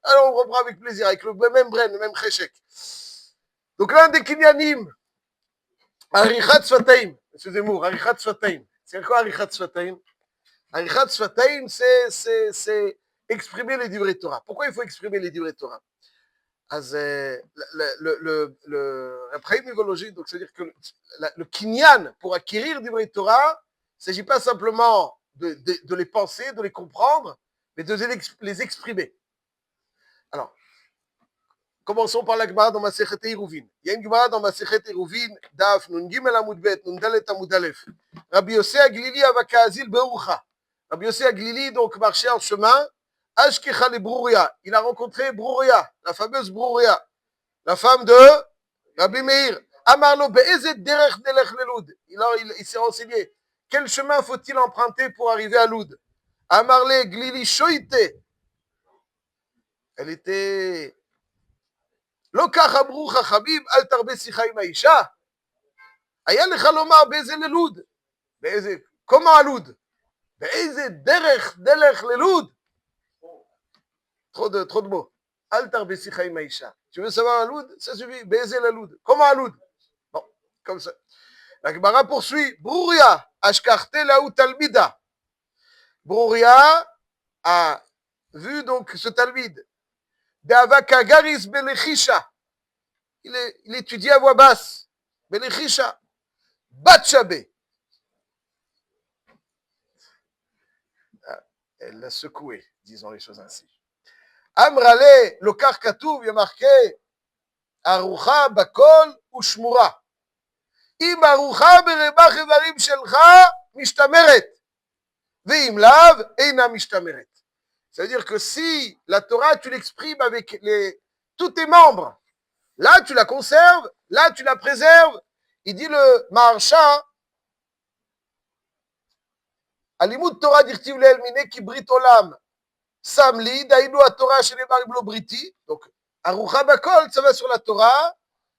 Alors on reprend avec plaisir, avec le même brain, le même cheshek. Donc l'un des kinyanim, Arichat Sfataim, M. Zemmour, Arichat Sfataim. C'est quoi Arichat Sfataim? Arichat Sfataim, c'est exprimer les divrei Torah. Pourquoi il faut exprimer les divrei Torah? Le Raphaïm Mivologie, donc c'est-à-dire que le kinyan, pour acquérir divrei Torah, il ne s'agit pas simplement de les penser, de les comprendre, mais de les exprimer. Alors, commençons par la Gemara dans Masechet Eruvin. Il y a une Gemara dans Masechet Eruvin, Daf, Nun Gimel Amud Bet, Nun Dalet Amud Aleph. Rabbi Yossé Aglili Avaka Azil Be'ucha. Rabbi Yossé Aglili, donc, marchait en chemin. Ashkecha le Brouria. Il a rencontré Brouria, la fameuse Brouria, la femme de Rabbi Meir. Amarlo Be'ezet Derech Nelech Leloud. Il s'est renseigné. Quel chemin faut-il emprunter pour arriver à Loud? Amarle Glili Shoite. Elle était... לוקח אמרו חכמים, אל תרבה שיחה עם האישה. היה לך לומר באיזה ללוד? באיזה, קומה הלוד? באיזה דרך ללוד? trop de mots. אל תרבה שיחה עם האישה. Tu veux savoir הלוד? Ça suffit. באיזה ללוד? קומה הלוד? Bon, comme ça. La Gemara poursuit. ברוריה, אשכחת להוא תלמידה. ברוריה a vu donc ce talmide. D'Avaka Garis Belechisha. Il étudie à voix basse. Belechisha. Batchabé. Elle l'a secoué, disons les choses ainsi. Amrale, le Karkatouv, il y a marqué Arucha Bakol Ushmura. Im Arucha Berebach Evarim Shelcha Mishtameret. Veim Lav Eina Mishtameret. C'est-à-dire que si la Torah, tu l'exprimes avec tous tes membres, là, tu la conserves, là, tu la préserves. Il dit le Maharsha, Alimut Torah dirtiv le'elmine ki brit olam, samli, daïnu a Torah shenebar iblo briti. Donc, Arucha bakol, ça va sur la Torah.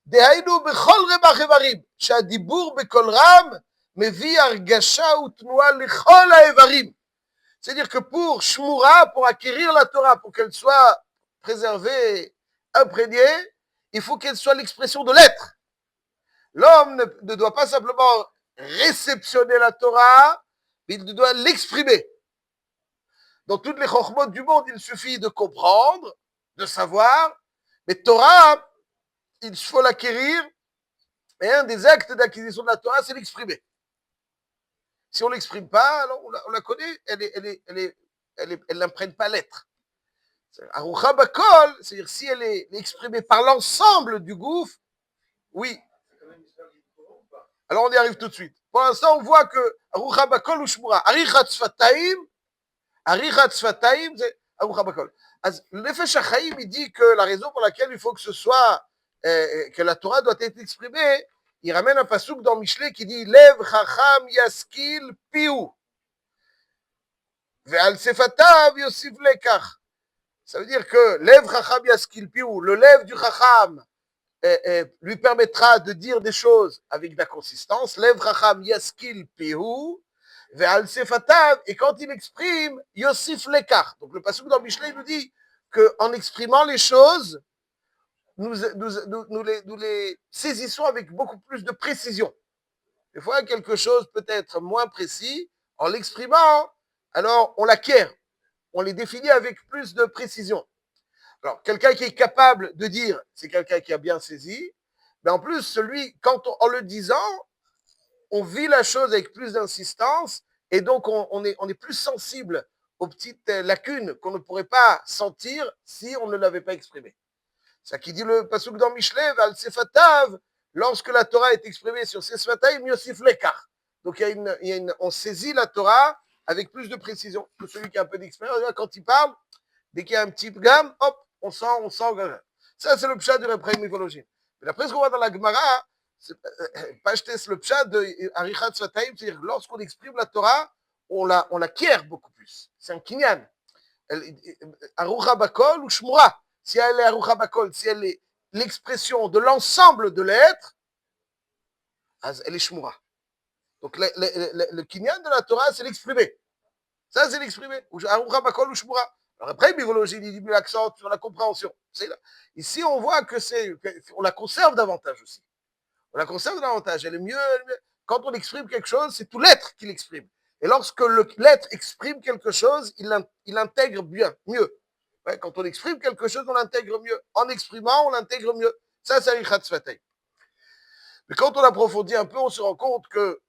Dehaïnu bechol rebach evarim, shadibur bekol ram, mevi argasha utnua lechol haevarim. C'est-à-dire que pour Shmura, pour acquérir la Torah, pour qu'elle soit préservée, imprégnée, il faut qu'elle soit l'expression de l'être. L'homme ne doit pas simplement réceptionner la Torah, mais il doit l'exprimer. Dans toutes les chokhmot du monde, il suffit de comprendre, de savoir, mais Torah, il faut l'acquérir, et un des actes d'acquisition de la Torah, c'est l'exprimer. Si on ne l'exprime pas, alors on la connaît, elle n'imprègne pas l'être. Arucha Bakol, c'est-à-dire si elle est exprimée par l'ensemble du gouffre, oui. Alors on y arrive tout de suite. Pour l'instant, on voit que Arucha Bakol ou Shmura, Arichat Sfataim, c'est Arucha Bakol. Le Nefesh HaChaim, il dit que la raison pour laquelle il faut que ce soit, que la Torah doit être exprimée, il ramène un pasouk dans Mishlei qui dit Lev Chacham Yaskil Piu. Ve'al Sefatav Yosif Lekach. Ça veut dire que Lev Chacham Yaskil Piu, le lève du Chacham, lui permettra de dire des choses avec de la consistance. Lev Chacham Yaskil Piu. Ve'al Sefatav, et quand il exprime, Yosif Lekach. Donc le pasouk dans Mishlei nous dit qu'en exprimant les choses, nous les saisissons avec beaucoup plus de précision. Des fois, quelque chose peut être moins précis. En l'exprimant, alors on l'acquiert. On les définit avec plus de précision. Alors, quelqu'un qui est capable de dire, c'est quelqu'un qui a bien saisi. Mais en plus, quand en le disant, on vit la chose avec plus d'insistance. Et donc, on est plus sensible aux petites lacunes qu'on ne pourrait pas sentir si on ne l'avait pas exprimé. Ça qui dit le pasouk dans Mishlei, Val Sefatav, lorsque la Torah est exprimée sur Sefatav, Yosif Lekar. Donc on saisit la Torah avec plus de précision que celui qui a un peu d'expérience. Quand il parle, dès qu'il y a un petit gamme, hop, on sent. Ça, c'est le pshat du Raphaïm Mivologie. Mais d'après ce qu'on voit dans la Gemara, Pashtes, le pshat de Arichat Sfataim, c'est-à-dire lorsqu'on exprime la Torah, on l'acquiert beaucoup plus. C'est un kinyan. Arucha Bakol ou Shmura. Si elle est Arucha Bakol, si elle est l'expression de l'ensemble de l'être, elle est Shmura. Donc le kinyan de la Torah, c'est l'exprimer. Ça, c'est l'exprimer. Arucha Bakol ou Shmura. Alors après, biologie, il met l'accent sur la compréhension. Ici, on voit on la conserve davantage aussi. On la conserve davantage. Elle est mieux. Quand on exprime quelque chose, c'est tout l'être qui l'exprime. Et lorsque l'être exprime quelque chose, il intègre bien, mieux. Ouais, quand on exprime quelque chose, on l'intègre mieux. En exprimant, on l'intègre mieux. Ça, c'est Richat Sfatei. Mais quand on approfondit un peu, on se rend compte que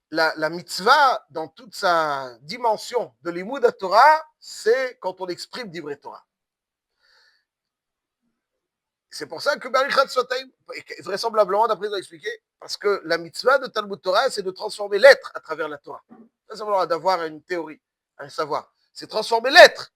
la mitzvah, dans toute sa dimension de l'imoud à Torah, c'est quand on exprime d'Ivrei Torah. C'est pour ça que Barichat Sfatei, vraisemblablement, d'après ce qu'on a expliqué, parce que la mitzvah de Talmud Torah, c'est de transformer l'être à travers la Torah. C'est simplement d'avoir une théorie, un savoir. C'est transformer l'être.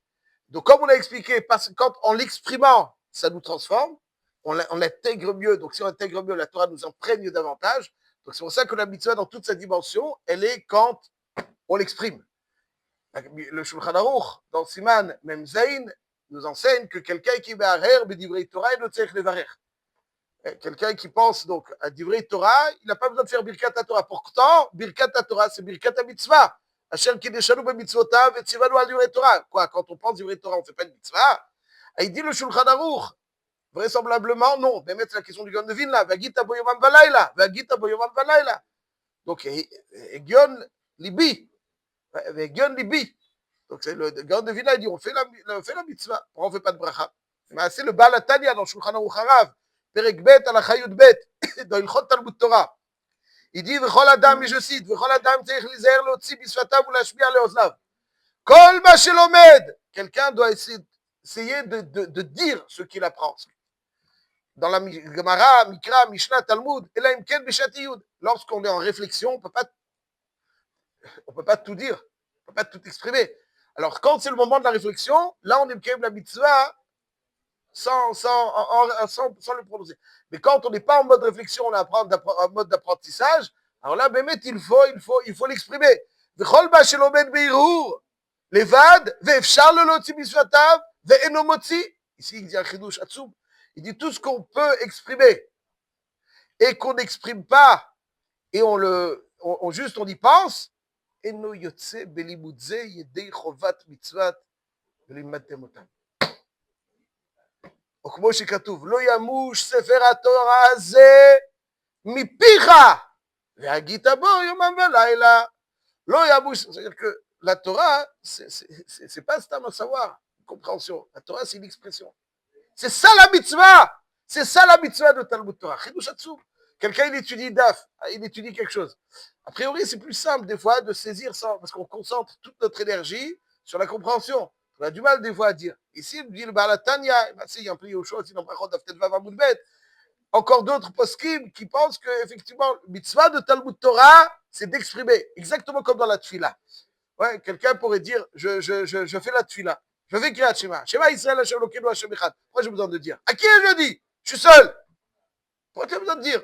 Donc, comme on a expliqué, parce que quand en l'exprimant, ça nous transforme, on l'intègre mieux. Donc, si on intègre mieux, la Torah nous imprègne davantage. Donc, c'est pour ça que la mitzvah, dans toute sa dimension, elle est quand on l'exprime. Le Shulchan Aruch, dans Siman Mem Zain, nous enseigne que quelqu'un qui va à B'divrei Torah, il ne tzarich levarer. Quelqu'un qui pense donc à Divrei Torah, il n'a pas besoin de faire Birkat Torah. Pourtant, Birkat Torah, c'est Birkat Mitzvah. Hashem Kideshanu B'mitzvotav et Tzivanu al Divrei Torah. Quoi, quand on pense Divrei Torah, on ne fait pas de mitzvah. Il dit le Shulchan Aruch, vraisemblablement, non. Mais mettre la question du Gan de Vilna, Vagita Boyomam Valayla, Vagita Boyomam Valayla. Donc, Egion Libi, Egion Libi. Donc, c'est le Gan de Vilna, il dit on fait la mitzvah, on ne fait pas de bracha. C'est le Baal Tanya dans Shulchan Aruch Harav. פרק ב' הלכה י"ב, בהלכות תלמוד תורה. il dit, וכל אדם, je cite, וכל אדם צריך להיזהר להוציא בשפתיו ולהשמיע לאוזניו. כל מה שלומד, quelqu'un doit essayer de dire ce qu'il apprend. Dans la Gemara, Mikra, Mishnah, Talmud, et là, Imken, Bishat Yud. Lorsqu'on est en réflexion, on ne peut pas tout dire, on ne peut pas tout exprimer. Alors, quand c'est le moment de la réflexion, là, on est Imken, la mitzvah, sans le prononcer. Mais quand on n'est pas en mode réflexion, on est en mode d'apprentissage, alors là, Bémet, il faut l'exprimer. V'chol ba shelomed beirur, levad, ve'efshar lo lotzi bisvatav, ve'eno motzi. Ici, il dit un chidouche atsoum. Il dit tout ce qu'on peut exprimer et qu'on n'exprime pas et on y pense. Eno yotze belimudze yedei chovat mitzvat velimatem otam. או כמו שכתוב, לא ימוש ספר התורה הזה מפיך, והגית בו יומם ולילה. לא ימוש, c'est-à-dire que la Torah, c'est pas stam un savoir, une compréhension. La Torah, c'est une expression. C'est ça la mitzvah. C'est ça la mitzvah de Talmud Torah. Chidush Atzum. Quelqu'un, il étudie DAF, il étudie quelque chose. A priori, c'est plus simple des fois de saisir ça, parce qu'on concentre toute notre énergie sur la compréhension. On a du mal des fois à dire. Ici, il dit le Baal Tanya, il y a un prix au choix, sinon par contre, encore d'autres poskim qui pensent que effectivement, le mitzvah de Talmud Torah, c'est d'exprimer, exactement comme dans la tfila. Ouais, quelqu'un pourrait dire, je fais la tfila, je fais Kriyat Shema, Shema Israël, Hashem Elokeinu, Hashem Echad. Pourquoi j'ai besoin de dire? À qui je dis? Je suis seul. Pourquoi tu as besoin de dire?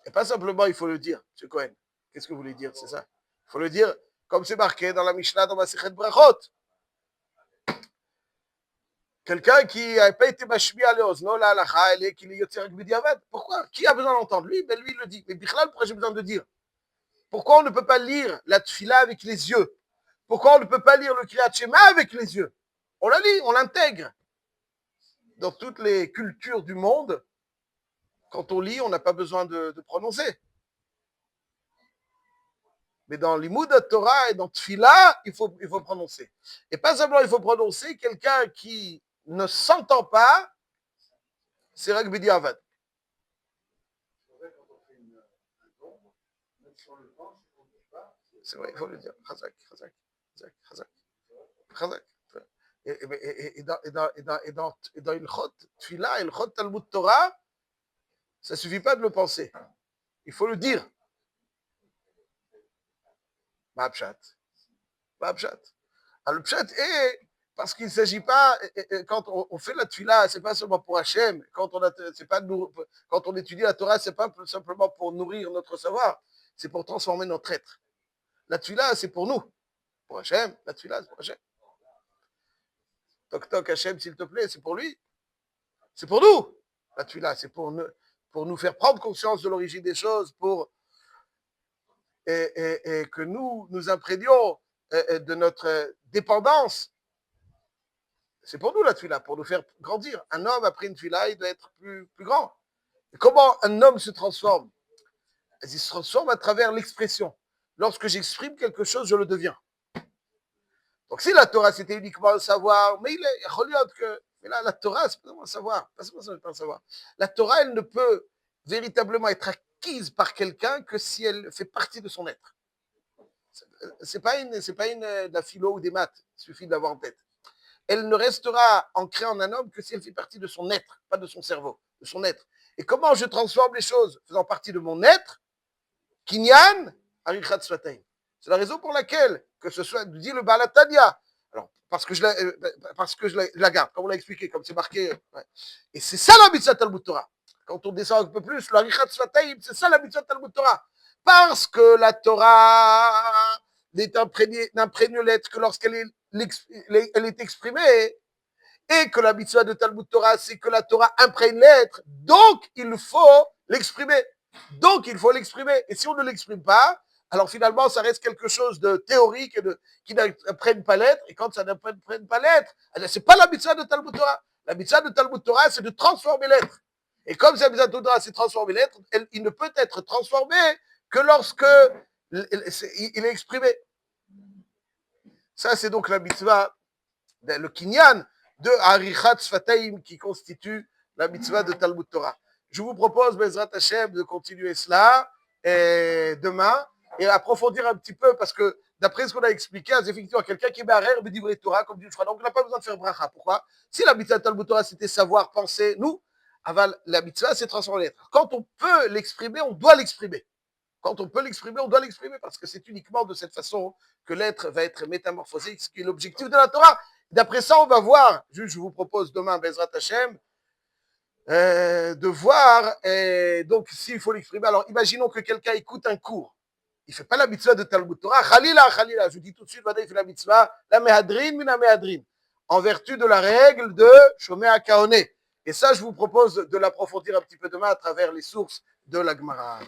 Et pas simplement, il faut le dire, M. Cohen. Qu'est-ce que vous voulez dire? C'est ça. Il faut le dire comme c'est marqué dans la Mishnah, dans Masechet Brachot. Quelqu'un qui n'a pas été mashmi à l'ozno, la halacha, elle est qu'il est yotzerek b'diavad. Pourquoi? Qui a besoin d'entendre? Lui, ben lui, il le dit. Mais Bichlal, pourquoi j'ai besoin de dire? Pourquoi on ne peut pas lire la tfila avec les yeux? Pourquoi on ne peut pas lire le Kriyat Shema avec les yeux? On la lit, on l'intègre. Dans toutes les cultures du monde, quand on lit, on n'a pas besoin de prononcer. Mais dans l'imoud de Torah et dans Tfila, il faut prononcer. Et pas simplement il faut prononcer, quelqu'un qui ne s'entend pas, c'est Rag B'diavad. C'est vrai, il faut le dire. Chazak, chazak, chazak, chazak, chazak. Et dans Ilchot Tfila, Ilchot Talmud Torah, ça ne suffit pas de le penser. Il faut le dire. Ma'apshat. Ma'apshat. Alors, le pshat est, parce qu'il ne s'agit pas, quand on fait la tfila, ce n'est pas seulement pour Hachem, quand on étudie la Torah, ce n'est pas simplement pour nourrir notre savoir, c'est pour transformer notre être. La tfila, c'est pour nous. Pour Hachem, la tfila, c'est pour Hachem. Toc toc, Hachem, s'il te plaît, c'est pour lui. C'est pour nous. La tfila, c'est pour nous faire prendre conscience de l'origine des choses, et que nous imprégnions de notre dépendance C'est pour nous la tefila, pour nous faire grandir. Un homme, après une tefila, il doit être plus grand. Et comment un homme se transforme? Il se transforme à travers l'expression. Lorsque j'exprime quelque chose, je le deviens. Donc si la Torah, c'était uniquement un savoir, mais il est reliant que... Mais là, la Torah, c'est pas seulement un savoir. Pas seulement un savoir. La Torah, elle ne peut véritablement être acquise par quelqu'un que si elle fait partie de son être. C'est pas de la philo ou des maths. Il suffit de l'avoir en tête. Elle ne restera ancrée en un homme que si elle fait partie de son être, pas de son cerveau, de son être. Et comment je transforme les choses faisant partie de mon être? Kinyan, Arichat Svatayim. C'est la raison pour laquelle, que ce soit, dit le Balatania, alors, parce que je la garde, comme on l'a expliqué, comme c'est marqué. Ouais. Et c'est ça la mitzvah Talmud Torah. Quand on descend un peu plus, l'Arichat Svatayim, c'est ça la mitzvah Talmud Torah. Parce que la Torah n'imprègne l'être que lorsqu'elle est exprimée, et que la mitzvah de Talmud Torah, c'est que la Torah imprègne l'être, donc il faut l'exprimer. Donc il faut l'exprimer. Et si on ne l'exprime pas, alors finalement, ça reste quelque chose de théorique qui n'imprègne pas l'être. Et quand ça n'imprègne pas l'être, c'est pas la mitzvah de Talmud Torah. La mitzvah de Talmud Torah, c'est de transformer l'être. Et comme la mitzvah de Torah, c'est transformer l'être, il ne peut être transformé que lorsque il est exprimé. Ça, c'est donc la mitzvah, le kinyan de Arichat Sfatayim qui constitue la mitzvah de Talmud Torah. Je vous propose, Bezrat Hashem, de continuer cela demain et approfondir un petit peu parce que d'après ce qu'on a expliqué, c'est effectivement quelqu'un qui met à rire B'divrei Torah comme dit le frère. Donc on n'a pas besoin de faire bracha. Pourquoi? Si la mitzvah de Talmud Torah c'était savoir, penser, nous, la mitzvah c'est transformer l'être. Quand on peut l'exprimer, on doit l'exprimer. Quand on peut l'exprimer, on doit l'exprimer parce que c'est uniquement de cette façon que l'être va être métamorphosé, ce qui est l'objectif de la Torah. D'après ça, on va voir, je vous propose demain, Bezrat Hashem, de voir, donc s'il faut l'exprimer. Alors imaginons que quelqu'un écoute un cours. Il ne fait pas la mitzvah de Talmud Torah. Khalila, Khalila, je vous dis tout de suite, il fait la mitzvah, la mehadrin, mina mehadrin, en vertu de la règle de Shomea Kaone. Et ça, je vous propose de l'approfondir un petit peu demain à travers les sources de la Gemara.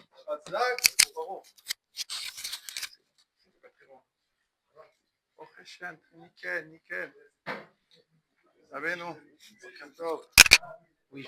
nickel, nickel. Rabbeinu, boker tov. Oui.